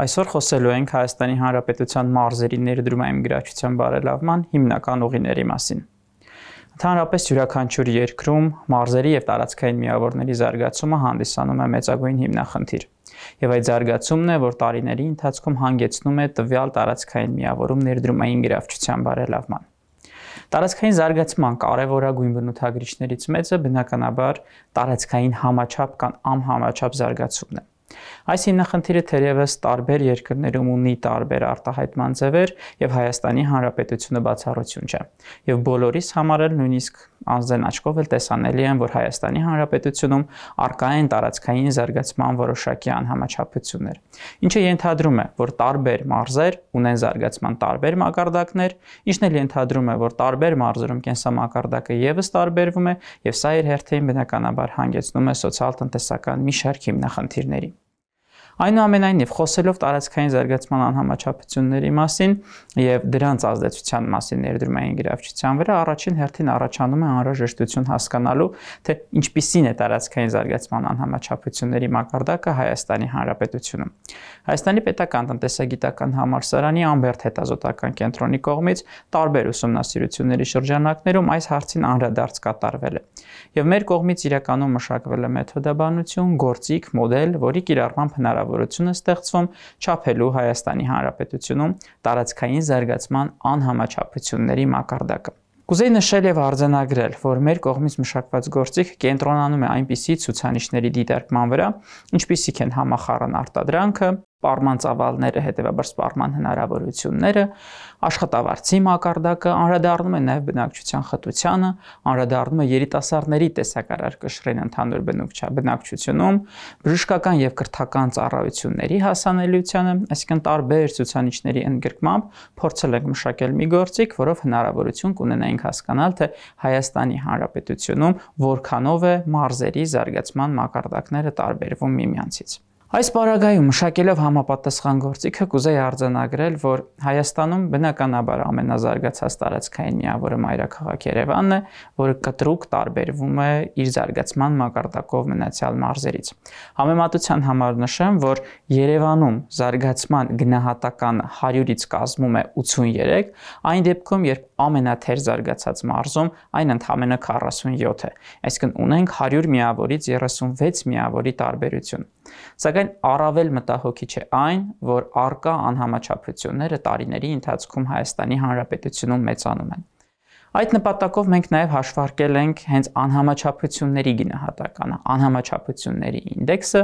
Այսօր խոսելու ենք Հայաստանի Հանրապետության մարզերի ներդրումային գրավչության բարելավման հիմնական ուղիների մասին։ Ընդհանրապես յուրաքանչյուր երկրում մարզերի եւ տարածքային միավորների զարգացումը հանդիսանում է մեծագույն հիմնախնդիր։ Եվ այդ զարգացումն է, որ տարիների ընթացքում հանգեցնում է տվյալ տարածքային միավորում ներդրումային գրավչության բարելավման։ Տարածքային զարգացման կարևորագույն բնութագրիչներից մեծը բնականաբար տարածքային համաչափ կամ անհամաչափ զարգացումն է։ Այս հիմնախնդիրը թերևս տարբեր երկրներում ունի տարբեր արտահայտման ձևեր եւ Հայաստանի Հանրապետությունը բացառություն չէ։ Եվ բոլորիս համար էլ նույնիսկ անձեն աչքով էլ տեսանելի են, որ Հայաստանի Հանրապետությունում առկա են տարածքային զարգացման որոշակի անհամաչափություններ, ինչը ենթադրում է, որ տարբեր մարզեր ունեն զարգացման տարբեր մակարդակներ, ինչն էլ ենթադրում է, որ տարբեր մարզերում կենսամակարդակը եւս տարբերվում է եւ սա իր հերթին բնականաբար հանգեցնում է սոցիալ-տնտեսական մի շարք հիմնախնդիրների։ Այնուամենայնիվ, խոսելով տարածքային զարգացման անհամաչափությունների մասին եւ դրանց ազդեցության մասին ներդրումային գրավչության վրա, առաջին հերթին առաջանում է անհրաժեշտություն հասկանալու, թե ինչպիսին է տարածքային զարգացման անհամաչափությունների մակարդակը Հայաստանի Հանրապետությունում։ Հայաստանի պետական տնտեսագիտական համալսարանի Ամբերդ հետազոտական կենտրոնի կողմից տարբեր ուսումնասիրությունների շրջանակներում այս հարցին անդրադարձ կատարվել է։ Եվ մեր կողմից իրականում մշակվել է մեթոդաբանություն, գործիք, մոդել, որի կիրառմամբ հնարավորություն է ստեղծվում չափելու Հայաստանի Հանրապետությունում տարածքային զարգացման անհամաչափությունների մակարդակը։ Կուզեի նշել եւ արձանագրել, որ մեր կողմից մշակված գործիքը կենտրոնանում է այնպիսի ցուցանիշների դիտարկման վրա, ինչպիսիք են համախառն արտադրանքը, սպառման ծավալները, հետևաբար սպառման հնարավորությունները, աշխատավարձի մակարդակը, անդրադառնում է նաև բնակչության խտությանը, անդրադառնում է երիտասարդների տեսակարար կշռին ընդհանուր բնակչությունում, բժշկական եւ կրթական ծառայությունների հասանելիությանը, այսինքն տարբեր ցուցանիշների ընդգրկմամբ փորձել ենք մշակել մի գործիք, որով հնարավորություն կունենայինք հասկանալ, թե Հայաստանի Հանրապետությունում որքանով է մարզերի զարգացման մակարդակները տարբերվում միմյանցից։ Այս պարագայում մշակելով համապատասխան գործիքը կուզեի արձանագրել, որ Հայաստանում բնականաբար ամենազարգացած տարածքային միավորը մայրաքաղաք Երևանն է, որը կտրուկ տարբերվում է իր զարգացման մակարդակով մնացյալ մարզերից։ Համեմատության համար նշեմ, որ Երևանում զարգացման գնահատականը 100-ից կազմում է 83, այն դեպքում, երբ ամենաթեր զարգացած մարզում այն ընդամենը 47 է, այսինքն ունենք 100 միավորից 36 միավորի տարբերություն։ Սակայն առավել մտահոգիչ է այն, որ առկա անհամաչափությունները տարիների ընթացքում Հայաստանի Հանրապետությունում մեծանում են։ Այդ նպատակով մենք նաև հաշվարկել ենք հենց անհամաչափությունների գնահատականը, անհամաչափությունների ինդեքսը,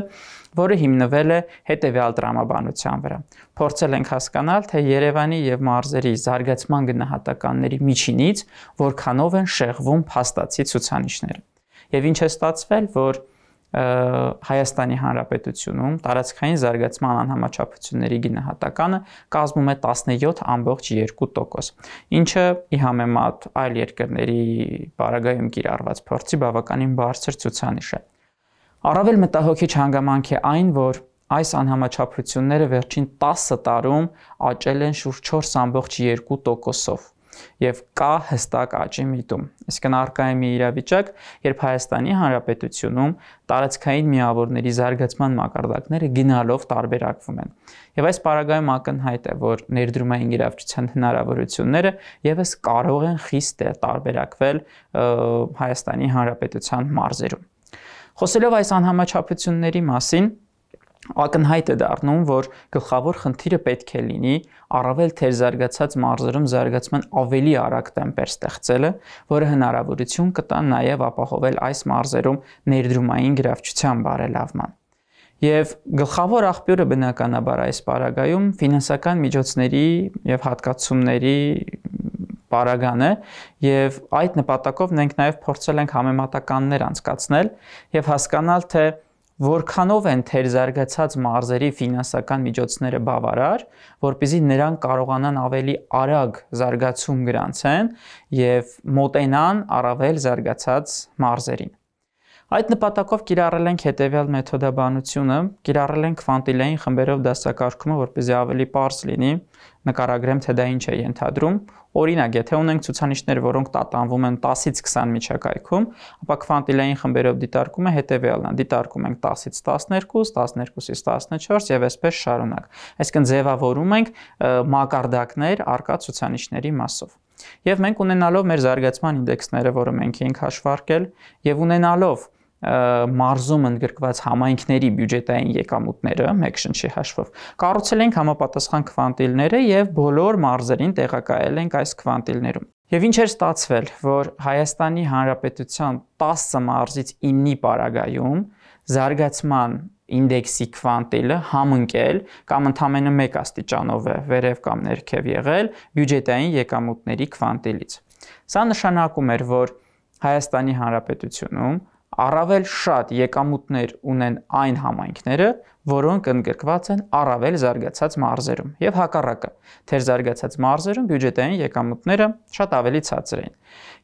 որը հիմնվել է հետևյալ տրամաբանության վրա։ Փորձել ենք հասկանալ, թե Երևանի եւ մարզերի զարգացման գնահատականների միջինից որքանով են շեղվում փաստացի ցուցանիշները։ Եվ ինչ է ստացվել, որ Հայաստանի Հանրապետությունում տարածքային զարգացման անհամաչափությունների գնահատականը կազմում է 17.2%, ինչը ի համեմատ այլ երկրների պարագայում կիրառված փորձի բավականին բարձր ցուցանիշ է։ Առավել մտահոգիչ հանգամանք է այն, որ այս անհամաչափությունները վերջին 10 տարում աճել են շուրջ 4.2%-ով։ Եվ կա հստակ աճի միտում։ Այսինքն առկա է մի իրավիճակ, երբ Հայաստանի Հանրապետությունում տարածքային միավորների զարգացման մակարդակները գնալով տարբերակվում են։ Եվ այս պարագայում ակնհայտ է, որ ներդրումային գրավչության հնարավորությունները եւս կարող են խիստ տարբերակվել Հայաստանի Հանրապետության մարզերում։ Խոսելով այս անհամաչափությունների մասին, ակնհայտ է դառնում, որ գլխավոր խնդիրը պետք է լինի առավել թեր զարգացած մարզերում զարգացման ավելի արագ տեմպեր ստեղծելը, որը հնարավորություն կտա նաև ապահովել այս մարզերում ներդրումային գրավչության բարելավման։ Եվ գլխավոր աղբյուրը բնականաբար այս պարագայում ֆինանսական միջոցների եւ հատկացումների պարագան է, եւ այդ նպատակով մենք նաև փորձել ենք համեմատականներ անցկացնել եւ հասկանալ, թե որքանով են թեր զարգացած մարզերի ֆինանսական միջոցները բավարար, որպեսզի նրանք կարողանան ավելի արագ զարգացում գրանցեն եւ մոտենան առավել զարգացած մարզերին։ Այդ նպատակով կիրառել ենք հետևյալ մեթոդաբանությունը, կիրառել ենք քվանտիլային խմբերով դասակարգումը, որպեսզի ավելի պարզ լինի, նկարագրեմ, թե դա ինչ է ենթադրում։ Օրինակ, եթե ունենք ցուցանիշներ, որոնք տատանվում են 10-ից 20 միջակայքում, ապա քվանտիլային խմբերով դիտարկումը հետևյալն է. դիտարկում ենք 10-ից 12, 12-ից 14 եւ այսպես շարունակ։ Այսինքն ձևավորում ենք մակարդակներ արկա ցուցանիշների մասով։ Եվ մենք ունենալով մեր զարգացման ինդեքսները, որը մենք ենք հաշվարկել, եւ ունենալով մարզում ընդգրկված համայնքների բյուջետային եկամուտները մեկ շնչի հաշվով, կառուցել ենք համապատասխան քվանտիլները եւ բոլոր մարզերին տեղակայել ենք այս քվանտիլներում։ Եվ ինչ էր ստացվել, որ Հայաստանի Հանրապետության 10 մարզից 9-ի պարագայում զարգացման ինդեքսի քվանտիլը համընկել կամ ընդամենը 1 աստիճանով է վերև կամ ներքև եղել բյուջետային եկամուտների քվանտիլից։ Սա նշանակում էր, որ Հայաստանի Հանրապետությունում առավել շատ եկամուտներ ունեն այն համայնքները, որոնք ընդգրկված են առավել զարգացած մարզերում, եւ հակառակը, թերզարգացած մարզերում բյուջետային եկամուտները շատ ավելի ցածր են։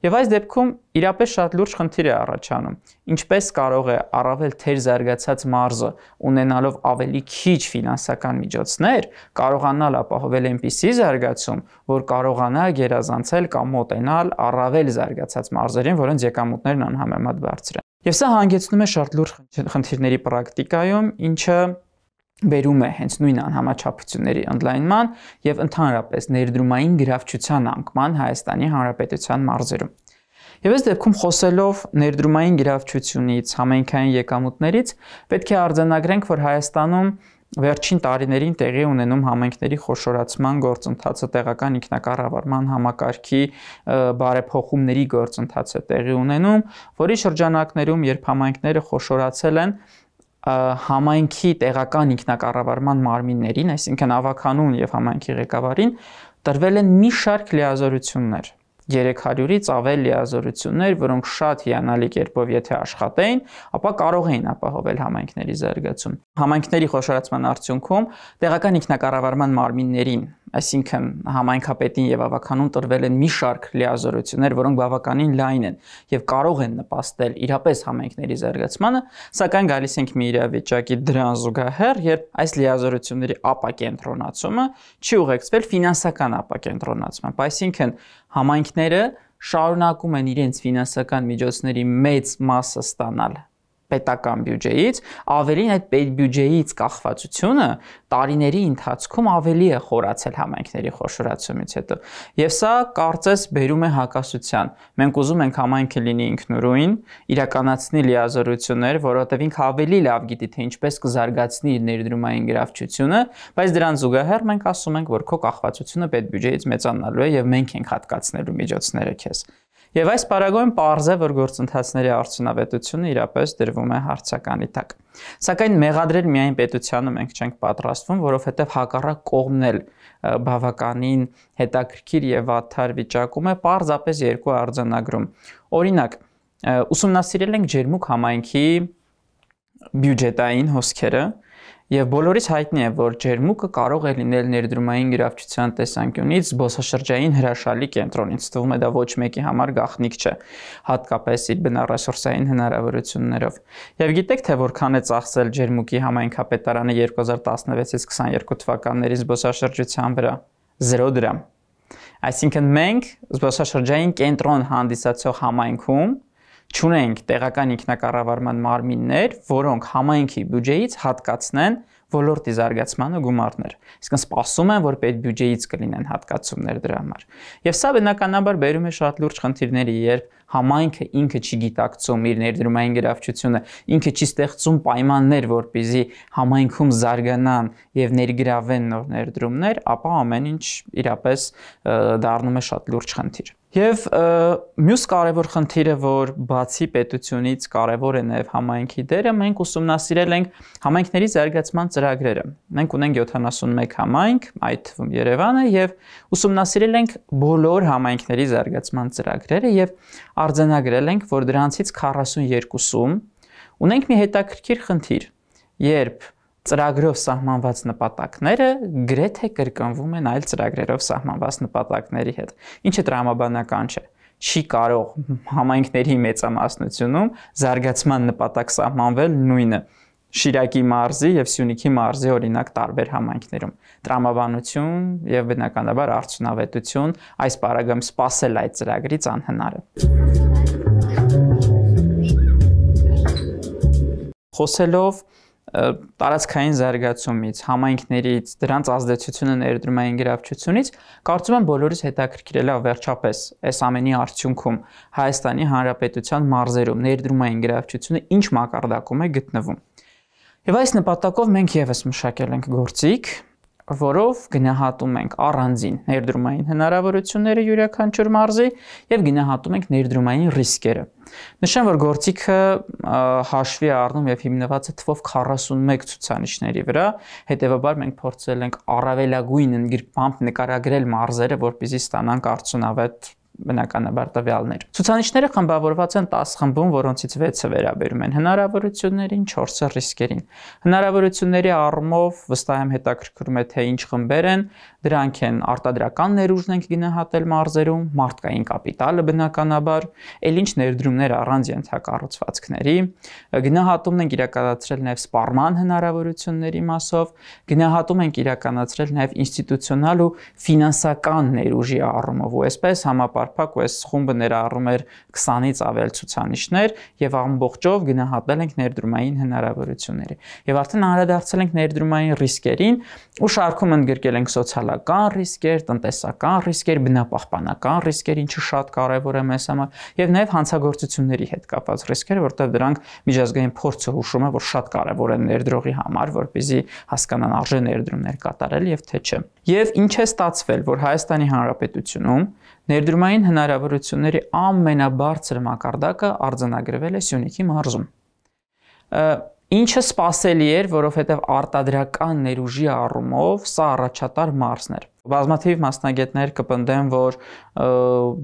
Եվ այս դեպքում իրապես շատ լուրջ խնդիր է առաջանում. ինչպես կարող է առավել թերզարգացած մարզը ունենալով ավելի քիչ ֆինանսական միջոցներ, կարողանալ ապահովել այնպիսի զարգացում, որ կարողանա գերազանցել կամ մոտենալ առավել զարգացած մարզերին, որոնց եկամուտներն անհամեմատ բարձր են։ Եվ սա հանգեցնում է շատ լուրջ խնդիրների պրակտիկայում, ինչը բերում է հենց նույն անհամաչափությունների ընդլայնման եւ ընդհանրապես ներդրումային գրավչության անկման Հայաստանի Հանրապետության մարզերում։ Եվ այս դեպքում խոսելով ներդրումային գրավչությունից, համայնքային եկամուտներից, պետք է արձանագրենք, որ Հայաստանում վերջին տարիներին տեղի ունենում համայնքների խոշորացման գործընթացը, տեղական ինքնակառավարման համակարգի բարեփոխումների գործընթացը տեղի ունենում, որի շրջանակներում, երբ համայնքները խոշորացել են, համայնքի տեղական ինքնակառավարման մարմիններին, այսինքն ավականուն եւ համայնքի ղեկավարին, տրվել են մի շարք լիազորություններ, 300-ից ավել լիազորություններ, որոնք շատ հիանալի կերպով եթե աշխատեին, ապա կարող էին ապահովել համայնքների զարգացում։ Համայնքների խոշորացման արդյունքում տեղական ինքնակառավարման մարմիններին, այսինքն համայնքապետին եւ ավականուն տրվել են մի շարք լիազորություններ, որոնք բավականին լայն են եւ կարող են նպաստել իրապես համայնքների զարգացմանը, սակայն գալիս ենք մի իրավիճակի դրան զուգահեռ, երբ այս լիազորությունների ապակենտրոնացումը չի ուղեկցվել ֆինանսական ապակենտրոնացմամբ, այսինքն համայնքները շարունակում են իրենց ֆինանսական միջոցների մեծ մասը ստանալ պետական բյուջեից, ավելին այդ պետբյուջեից կախվածությունը տարիների ընթացքում ավելի է խորացել համայնքների խոշորացումից հետո։ Եվ սա կարծես բերում է հակասության։ Մենք ուզում ենք համայնքը լինի ինքնուրույն, իրականացնի լիազորություններ, որովհետև ինքը ավելի լավ գիտի, թե ինչպես կզարգացնի իր ներդրումային գրավչությունը, բայց դրան զուգահեռ մենք ասում ենք, որ քո կախվածությունը պետբյուջեից մեծանալու է եւ մենք ենք հատկացնելու միջոցները քեզ։ Եվ այս պարագայում պարզ է, որ գործընթացների արդյունավետությունը իրապես դրվում է հարցականի տակ։ Սակայն մեղադրել միայն պետությանը մենք չենք պատրաստվում, որովհետև հակառակ կողմն էլ բավականին հետաքրքիր եւ վատթար վիճակում է, պարզապես երկու արձանագրում։ Օրինակ, ուսումնասիրել ենք Ջերմուկ համայնքի բյուջետային հոսքերը, եւ բոլորից հայտնի է, որ Ջերմուկը կարող է լինել ներդրումային գրավչության տեսանկյունից զբոսաշրջային հրաշալի կենտրոն, ինձ թվում է դա ոչ մեկի համար գաղտնիք չէ, հատկապես իր բնառեսուրսային հնարավորություններով։ Եվ գիտեք, թե որքան է ծախսել Ջերմուկի համայնքապետարանը 2016-ից 22 թվականների զբոսաշրջության վրա։ 0 դրամ։ Այսինքն մենք զբոսաշրջային կենտրոն հանդիսացող համայնքում չունենք տեղական ինքնակառավարման մարմիններ, որոնք համայնքի բյուջեից հատկացնեն ոլորտի զարգացմանը գումարներ։ Իսկն սպասում են, որ պետբյուջեից կլինեն հատկացումներ դրա համար։ Եվ սա բնականաբար բերում է շատ լուրջ խնդիրների, երբ համայնքը ինքը չի գիտակցում իր ներդրումային գրավչությունը, ինքը չի ստեղծում պայմաններ, որպեսզի համայնքում զարգանան եւ ներգրավեն նոր ներդրումներ, ապա ամեն ինչ իրապես դառնում է շատ լուրջ խնդիր։ Եվ մյուս կարևոր խնդիրը, որ բացի պետությունից կարևոր է նաև համայնքի դերը, մենք ուսումնասիրել ենք համայնքների զարգացման ծրագրերը։ Մենք ունենք 71 համայնք, այդ թվում Երևանը, եւ ուսումնասիրել ենք բոլոր համայնքների զարգացման ծրագրերը եւ արձանագրել ենք, որ դրանցից 42-ում ունենք մի հետաքրքիր խնդիր, երբ ծրագրով սահմանված նպատակները գրեթե կրկնվում են այլ ծրագրերով սահմանված նպատակների հետ, ինչը տրամաբանական չէ։ չի կարող համայնքների մեծամասնությունում զարգացման նպատակ սահմանվել նույնը Շիրակի մարզի եւ Սյունիքի մարզի օրինակ տարբեր համայնքներում տրամաբանություն եւ բնականաբար արդյունավետություն այս պարագայում սпасել այդ ծրագրից անհնար է։ Խոսելով տարածքային զարգացումից, համայնքներից, դրանց ազդեցությունը ներդրումային գրավչությունից, կարծում եմ բոլորիս հետաքրքրել է վերջապես այս ամենի արդյունքում Հայաստանի Հանրապետության մարզերում ներդրումային գրավչությունը ինչ մակարդակում է գտնվում։ Եվ այս նպատակով մենք եւս մշակել ենք գործիք, որով գնահատում ենք առանձին ներդրումային հնարավորությունները յուրաքանչյուր մարզի եւ գնահատում ենք ներդրումային ռիսկերը։ Նշեմ, որ գործիքը հաշվի առնում եւ հիմնված է թվով 41 ցուցանիշների վրա, հետեւաբար մենք փորձել ենք առավելագույն ընդգրկմամբ նկարագրել մարզերը, որպեսզի ստանանք արդյունավետ բնականաբար տվյալներ։ Ցուցանիշները խմբավորված են 10 խմբում, որոնցից 6-ը վերաբերում են հնարավորություններին, 4-ը ռիսկերին։ Հնարավորությունների առումով վստահ եմ հետաքրքրում է թե ինչ խմբեր են, դրանք են արտադրական ներուժն ենք գնահատել մարզերում, մարդկային կապիտալը բնականաբար, ել ինչ ներդրումներ առանց ենթակառուցվածքների, գնահատումն ենք իրականացրել նաև սպառման հնարավորությունների մասով, գնահատում ենք իրականացրել նաև ինստիտուցիոնալ ու ֆինանսական ներուժի առումով, ու այսպես համապարփակ ու այս խումբը ներառում էր 20-ից ավել ցուցանիշներ եւ ամբողջով գնահատել ենք ներդրումային հնարավորությունները։ Եվ արդեն անդրադարձել ենք ներդրումային ռիսկերին ու շարքում ընդգրկել ենք սոցիալական ռիսկեր, տնտեսական ռիսկեր, բնապահպանական ռիսկեր, ինչը շատ կարևոր է մեզ համար, եւ նաեւ հանցագործությունների հետ կապված ռիսկեր, որտեղ դրանք միջազգային փորձը հուշում է, որ շատ կարևոր են ներդրողի համար, որպեսզի հասկանան արժե ներդրումներ կատարել եւ թե չէ։ Եվ ինչ է ստացվել, որ Հայաստանի Հանրապետությունում ներդրումային հնարավորությունների ամենաբարձր մակարդակը արձանագրվել է Սյունիքի մարզում։ Ինչը սпасելի էր, որովհետև արտադրական ներուժի առումով սա առաջատար մարզն էր։ Բազմաթիվ մասնագետներ կպնդեն, որ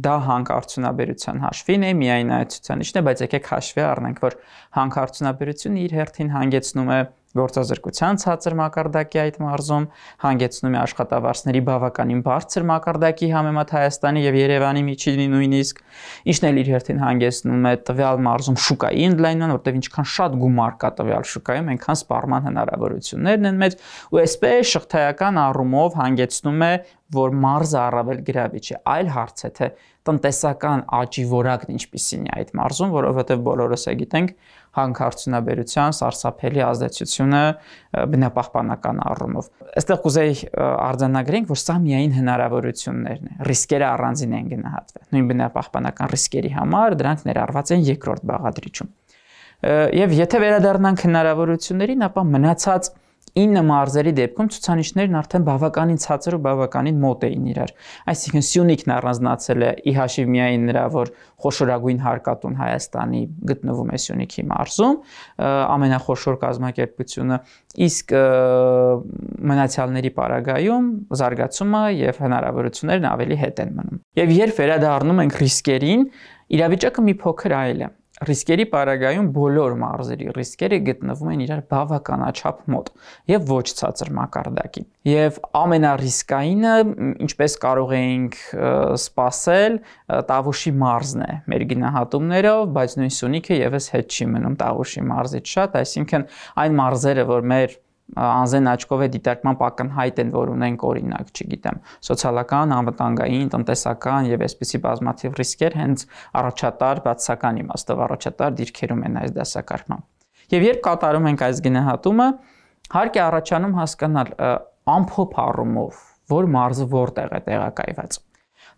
դա հանքարդյունաբերության հաշվին է, միայն այդ ցուցանիշն է, բայց եկեք հաշվի առնենք, որ հանքարդյունաբերությունը իր հերթին հանգեցնում է գործազրկության ցածր մակարդակի այդ մարզում, հանգեցնում է աշխատավարձների բավականին բարձր մակարդակի համեմատ Հայաստանի եւ Երևանի միջինի նույնիսկ, ինչն էլ իր հերթին հանգեցնում է տվյալ մարզում շուկայի ընդլայնման, որտեղ ինչքան շատ գումար կա տվյալ շուկայում, այնքան սպառման հնարավորություններն են մեծ, ու այսպես շղթայական առումով հանգեցնում է, որ մարզը առավել գրավիչ է։ Այլ հարց է, թե տնտեսական աճի որակն ինչպիսին է այդ մարզում, որովհետև բոլորս է գիտենք հանքարդյունաբերության սարսափելի ազդեցությունը բնապահպանական առումով։ Այստեղ կուզեի արձանագրենք, որ սա միայն հնարավորություններն են, ռիսկերը առանձին են գնահատվել։ Նույն բնապահպանական ռիսկերի համար դրանք ներառված են երկրորդ բաղադրիչում։ Եվ եթե վերադառնանք հնարավորություններին, ապա մնացած 9 մարզերի դեպքում ցուցանիշներն արդեն բավականին ցածր ու բավականին մոտ էին իրար։ Այսինքն Սյունիքն առանձնացել է ի հաշիվ միայն նրա, որ խոշորագույն հարկատուն Հայաստանի գտնվում է Սյունիքի մարզում, ամենախոշոր կազմակերպությունը, իսկ մնացյալների պարագայում զարգացումը եւ հնարավորություններն ավելի հետ են մնում։ Եվ երբ վերադառնում ենք ռիսկերին, իրավիճակը մի փոքր այլ է։ Ռիսկերի պարագայում բոլոր մարզերի ռիսկերը գտնվում են իրար բավականաչափ մոտ եւ ոչ ցածր մակարդակի։ Եվ ամենառիսկայինը, ինչպես կարող էինք սպասել, Տավուշի մարզն է մեր գնահատումներով, բայց նույն Սյունիքը եւս հետ չի մնում Տավուշի մարզից շատ, այսինքն այն մարզերը, որ մեր անզեն աչքով է դիտարկման ակնհայտ են, որ ունենք օրինակ, չգիտեմ, սոցիալական, անվտանգային, տնտեսական եւ այսպիսի բազմաթիվ ռիսկեր հենց առաջատար բացասական իմաստով առաջատար դիրքերում են այս դասակարգման։ Եվ երբ կատարում ենք այս գնահատումը, հարկ է առաջանում հասկանալ ամփոփ առումով, որ մարզը որտեղ է տեղակայված։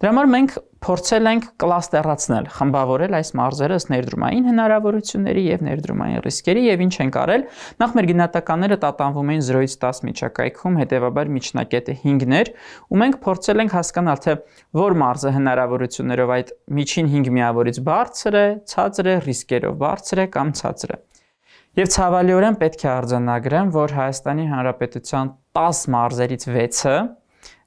Դրա համար մենք փորձել ենք կլաստերացնել, խմբավորել այս մարզերը ըստ ներդրումային հնարավորությունների եւ ներդրումային ռիսկերի եւ ինչ ենք արել։ Նախ մեր գնահատականները տատանվում էին 0-ից 10 միջակայքում, հետեւաբար միջնակետը 5-ն էր, ու մենք փորձել ենք հասկանալ, թե որ մարզը հնարավորություններով այդ միջին 5 միավորից բարձր է, ցածր է, ռիսկերով բարձր է կամ ցածր է։ Եվ ցավալիորեն պետք է արձանագրեմ, որ Հայաստանի Հանրապետության 10 մարզերից 6-ը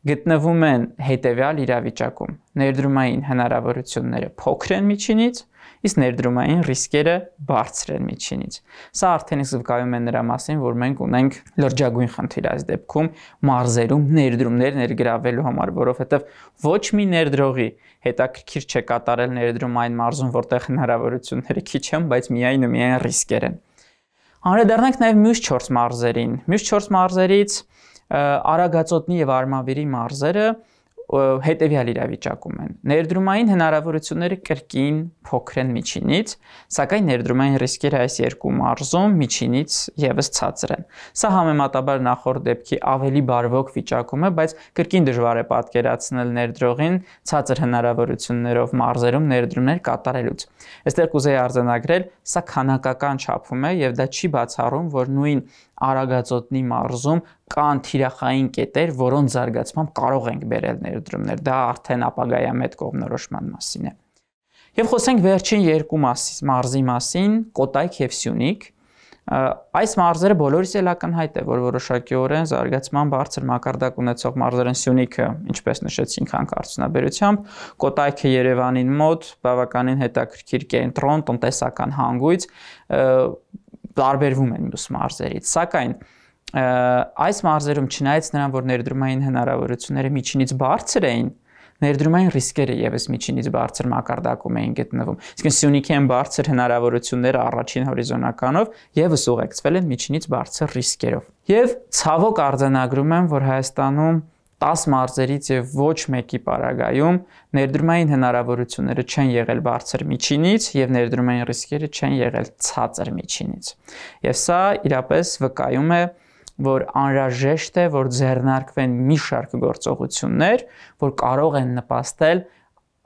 գտնվում են հետևյալ իրավիճակում. ներդրումային հնարավորությունները փոքր են միջինից, իսկ ներդրումային ռիսկերը բարձր են միջինից։ Սա արդեն իսկ վկայում է նրա մասին, որ մենք ունենք լրջագույն խնդիր այս դեպքում մարզերում ներդրումներ ներգրավելու համար, որովհետև ոչ մի ներդրողի հետաքրքիր չէ կատարել ներդրում այն մարզում, որտեղ հնարավորությունները քիչ են, բայց միայն ու միայն ռիսկեր են։ Անդրադառնանք նաև մյուս 4 մարզերին։ Մյուս 4 մարզերից Արագածոտնի եւ Արմավիրի մարզերը հետևյալ իրավիճակում են։ Ներդրումային հնարավորությունները կրկին փոքր են միջինից, սակայն ներդրումային ռիսկերը այս երկու մարզում միջինից եւս ցածր են։ Սա համեմատաբար նախորդ դեպքի ավելի բարվոք վիճակում է, բայց կրկին դժվար է պատկերացնել ներդրողին ցածր հնարավորություններով մարզերում ներդրումներ կատարելուց։ Այստեղ կուզեի արձանագրել, սա քանակական չափում է եւ դա չի բացառում, որ նույն Արագածոտնի մարզում կան թիրախային կետեր, որոնց զարգացմամբ կարող ենք բերել ներդրումներ։ Դա արդեն ապագայամետ կողմնորոշման մասին է։ Եվ խոսենք վերջին երկու մարզի մասին՝ Կոտայք եւ Սյունիք։ Այս մարզերը բոլորիս էլ ակնհայտ է, որ որոշակիորեն զարգացման բարձր մակարդակ ունեցող մարզեր են։ Սյունիքը, ինչպես նշեցինք, հանքարդյունաբերությամբ, Կոտայքը Երևանին մոտ, բավականին հետաքրքիր կենտրոն, տնտեսական հանգույց, տարբերվում են մյուս մարզերից։ Սակայն այս մարզերում չնայած նրան, որ ներդրումային հնարավորությունները միջինից բարձր էին, ներդրումային ռիսկերը եւս միջինից բարձր մակարդակում էին գտնվում։ Իսկ Սյունիքի են բարձր հնարավորությունները առաջին հորիզոնականով եւս ուղեկցվել են միջինից բարձր ռիսկերով։ Եվ ցավոք արձանագրում եմ, որ Հայաստանում 10 մարզերից եւ ոչ մեկի պարագայում ներդրումային հնարավորությունները չեն եղել բարձր միջինից եւ ներդրումային ռիսկերը չեն եղել ցածր միջինից։ Եվ սա իրապես վկայում է, որ անհրաժեշտ է, որ ձեռնարկվեն մի շարք գործողություններ, որ կարող են նպաստել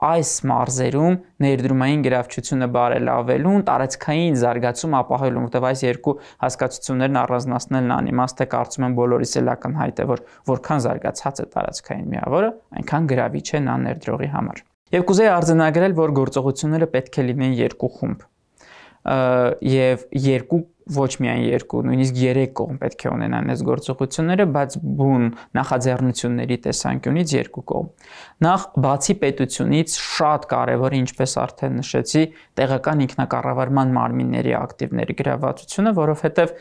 այս մարզերում ներդրումային գրավչությունը բարելավելուն, տարածքային զարգացում ապահովելուն, որտեղ այս երկու հասկացություններն առանձնացնելն անիմաստ է, կարծում եմ բոլորիս էլ ակնհայտ է, որ որքան զարգացած է տարածքային միավորը, այնքան գրավիչ է նա ներդրողի համար։ Եվ կուզեի արձանագրել, որ գործողությունները պետք է լինեն երկու խումբ։ Եվ երկու, ոչ միայն երկու, նույնիսկ 3 կողմ պետք է ունենան այս գործողությունները, բայց բուն նախաձեռնությունների տեսանկյունից երկու կողմ։ Նախ բացի պետությունից շատ կարևոր է, ինչպես արդեն նշեցի, տեղական ինքնակառավարման մարմինների ակտիվ ներգրավվածությունը, որովհետև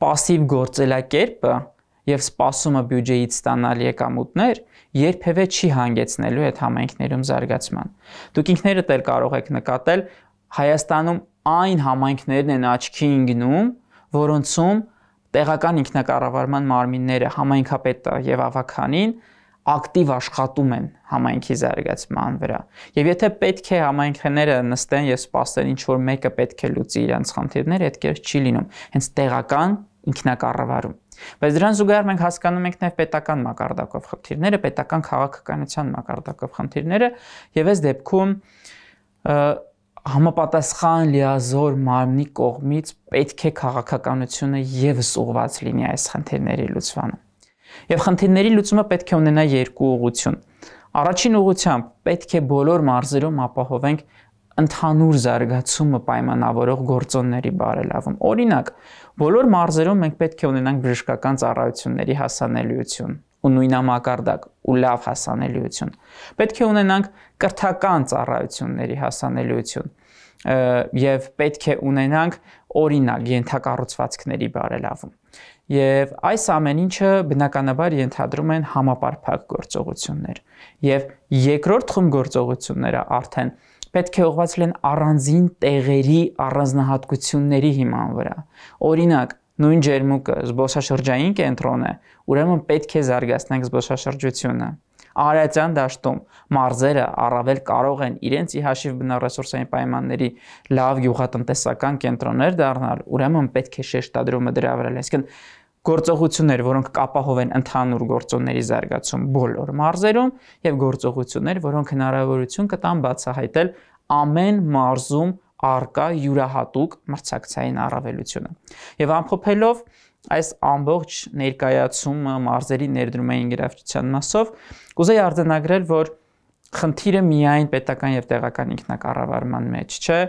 пассив գործելակերպը եւ սպասումը բյուջեից ստանալ եկամուտներ երբևէ չի հանգեցնելու այդ համայնքներում զարգացման։ Դուք ինքներդ էլ կարող եք նկատել, Հայաստանում այն համայնքներն են աչքի ընկնում, որոնցում տեղական ինքնակառավարման մարմինները, համայնքապետը եւ ավականին ակտիվ աշխատում են համայնքի զարգացման վրա։ Եվ եթե պետք է համայնքները նստեն եւ սպասեն, ինչ որ մեկը պետք է լուծի իրենց խնդիրները, այդ կերպ չի լինում։ Հենց տեղական ինքնակառավարում։ Բայց դրան զուգահեռ մենք հասկանում ենք նաեւ պետական մակարդակով խնդիրները, պետական քաղաքականության մակարդակով խնդիրները, եւ այս դեպքում համապատասխան լիազոր մարմնի կողմից պետք է քաղաքականությունը եւս ուղղված լինի այս խնդիրների լուծմանը։ Եվ խնդիրների լուծումը պետք է ունենա երկու ուղղություն։ Առաջին ուղղությամբ պետք է բոլոր մարզերում ապահովենք ընդհանուր զարգացումը պայմանավորող գործոնների բարելավում։ Օրինակ, բոլոր մարզերում մենք պետք է ունենանք բժշկական ծառայությունների հասանելիություն ու նույնամակարդակ ու լավ հասանելիություն։ Պետք է ունենանք կրթական ծառայությունների հասանելիություն եւ պետք է ունենանք օրինակ ենթակառուցվածքների բարելավում։ Եվ այս ամեն ինչը բնականաբար ենթադրում են համապարփակ գործողություններ։ Եվ երկրորդ խումբ գործողությունները արդեն պետք է ուղղված լինեն առանձին տեղերի առանձնահատկությունների հիման վրա։ Օրինակ, նույն ջերմուկը զբոսաշրջային կենտրոն է, ուրեմն պետք է զարգացնենք զբոսաշրջությունը։ Արարատյան դաշտում մարզերը առավել կարող են իրենց ի հաշիվ բնառեսուրսային պայմանների լավ գյուղատնտեսական կենտրոններ դառնալ, ուրեմն պետք է շեշտադրումը դրա վրա լինի։ Այսինքն գործողություններ, որոնք կապահովեն ընդհանուր գործոնների զարգացում բոլոր մարզերում եւ գործողություններ, որոնք հնարավորություն կտան բացահայտել ամեն մարզում արկա յուրահատուկ մրցակցային առավելությունը։ Եվ ամփոփելով այս ամբողջ ներկայացումը մարզերի ներդրումային գրավչության մասով, կուզեի արձանագրել, որ խնդիրը միայն պետական եւ տեղական ինքնակառավարման մեջ չէ,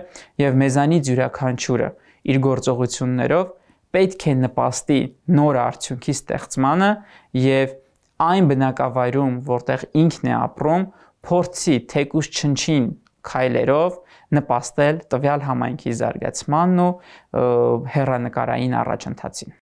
եւ մեզանից յուրաքանչյուրը իր գործողություններով պետք է նպաստի նոր արդյունքի ստեղծմանը եւ այն բնակավայրում, որտեղ ինքն է ապրում, փորձի թեկուզ չնչին քայլերով նպաստել տվյալ համայնքի զարգացմանն ու հեռանկարային առաջընթացին։